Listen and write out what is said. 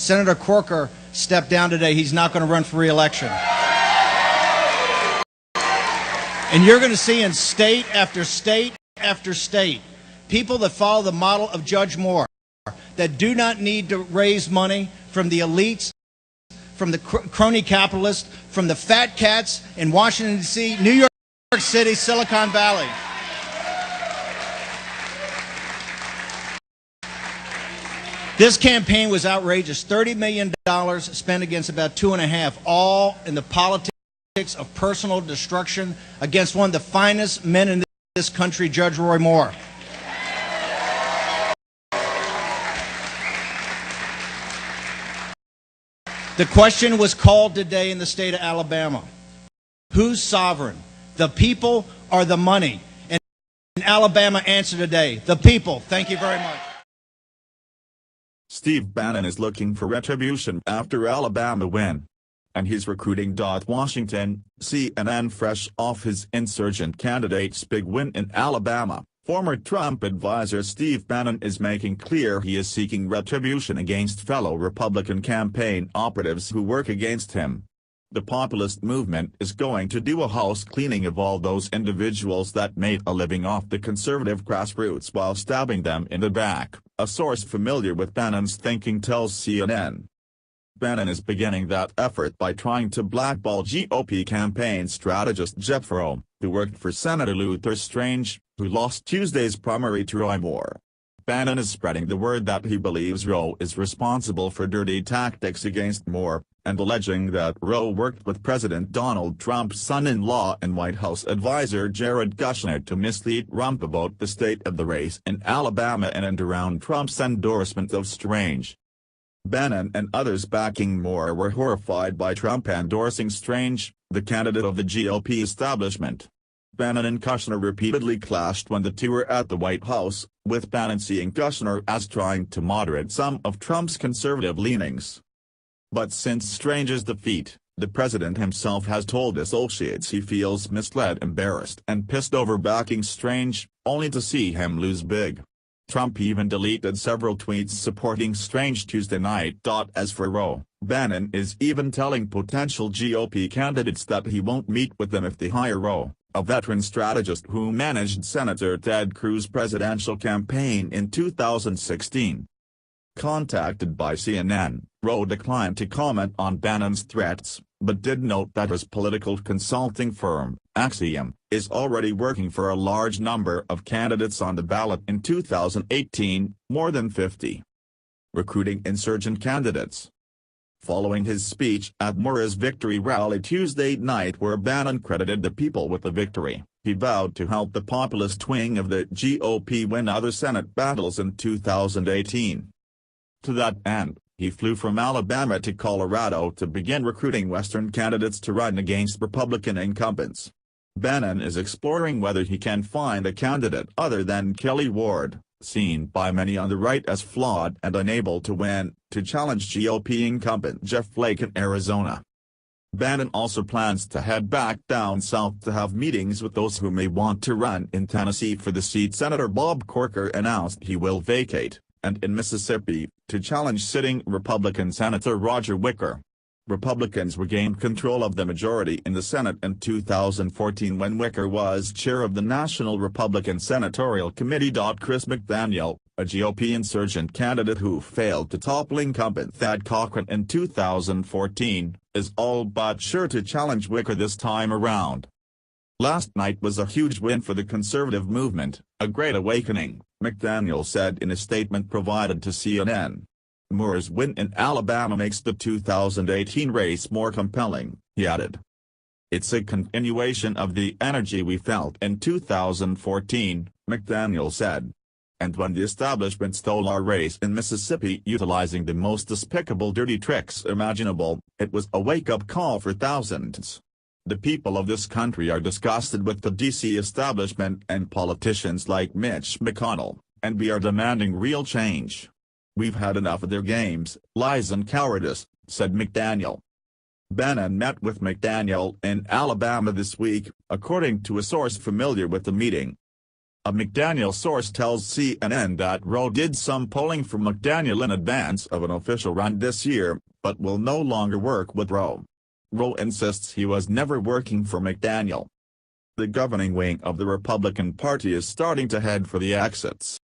Senator Corker stepped down today. He's not going to run for re-election. And you're going to see in state after state after state, people that follow the model of Judge Moore, that do not need to raise money from the elites, from the crony capitalists, from the fat cats in Washington, D.C., New York City, Silicon Valley. This campaign was outrageous. $30 million spent against about 2.5, all in the politics of personal destruction against one of the finest men in this country, Judge Roy Moore. The question was called today in the state of Alabama. Who's sovereign? The people or the money? And Alabama answered today, the people. Thank you very much. Steve Bannon is looking for retribution after Alabama win. And he's recruiting. Washington, CNN. Fresh off his insurgent candidate's big win in Alabama, former Trump advisor Steve Bannon is making clear he is seeking retribution against fellow Republican campaign operatives who work against him. The populist movement is going to do a house cleaning of all those individuals that made a living off the conservative grassroots while stabbing them in the back, a source familiar with Bannon's thinking tells CNN. Bannon is beginning that effort by trying to blackball GOP campaign strategist Jeff Roe, who worked for Senator Luther Strange, who lost Tuesday's primary to Roy Moore. Bannon is spreading the word that he believes Roe is responsible for dirty tactics against Moore, and alleging that Roe worked with President Donald Trump's son-in-law and White House advisor Jared Kushner to mislead Trump about the state of the race in Alabama and around Trump's endorsement of Strange. Bannon and others backing Moore were horrified by Trump endorsing Strange, the candidate of the GOP establishment. Bannon and Kushner repeatedly clashed when the two were at the White House, with Bannon seeing Kushner as trying to moderate some of Trump's conservative leanings. But since Strange's defeat, the president himself has told associates he feels misled, embarrassed and pissed over backing Strange, only to see him lose big. Trump even deleted several tweets supporting Strange Tuesday night. As for Roe, Bannon is even telling potential GOP candidates that he won't meet with them if they hire Roe, a veteran strategist who managed Senator Ted Cruz's presidential campaign in 2016. Contacted by CNN, Roe declined to comment on Bannon's threats, but did note that his political consulting firm, Axiom, is already working for a large number of candidates on the ballot in 2018, more than 50. Recruiting insurgent candidates. Following his speech at Moore's victory rally Tuesday night, where Bannon credited the people with the victory, he vowed to help the populist wing of the GOP win other Senate battles in 2018. To that end, he flew from Alabama to Colorado to begin recruiting Western candidates to run against Republican incumbents. Bannon is exploring whether he can find a candidate other than Kelly Ward, seen by many on the right as flawed and unable to win, to challenge GOP incumbent Jeff Flake in Arizona. Bannon also plans to head back down south to have meetings with those who may want to run in Tennessee for the seat Senator Bob Corker announced he will vacate, and in Mississippi, to challenge sitting Republican Senator Roger Wicker. Republicans regained control of the majority in the Senate in 2014 when Wicker was chair of the National Republican Senatorial Committee. Chris McDaniel, a GOP insurgent candidate who failed to topple incumbent Thad Cochran in 2014, is all but sure to challenge Wicker this time around. Last night was a huge win for the conservative movement, a great awakening, McDaniel said in a statement provided to CNN. Moore's win in Alabama makes the 2018 race more compelling, he added. It's a continuation of the energy we felt in 2014, McDaniel said. And when the establishment stole our race in Mississippi utilizing the most despicable dirty tricks imaginable, it was a wake-up call for thousands. The people of this country are disgusted with the D.C. establishment and politicians like Mitch McConnell, and we are demanding real change. We've had enough of their games, lies and cowardice, said McDaniel. Bannon met with McDaniel in Alabama this week, according to a source familiar with the meeting. A McDaniel source tells CNN that Rowe did some polling for McDaniel in advance of an official run this year, but will no longer work with Rowe. Rowe insists he was never working for McDaniel. The governing wing of the Republican Party is starting to head for the exits.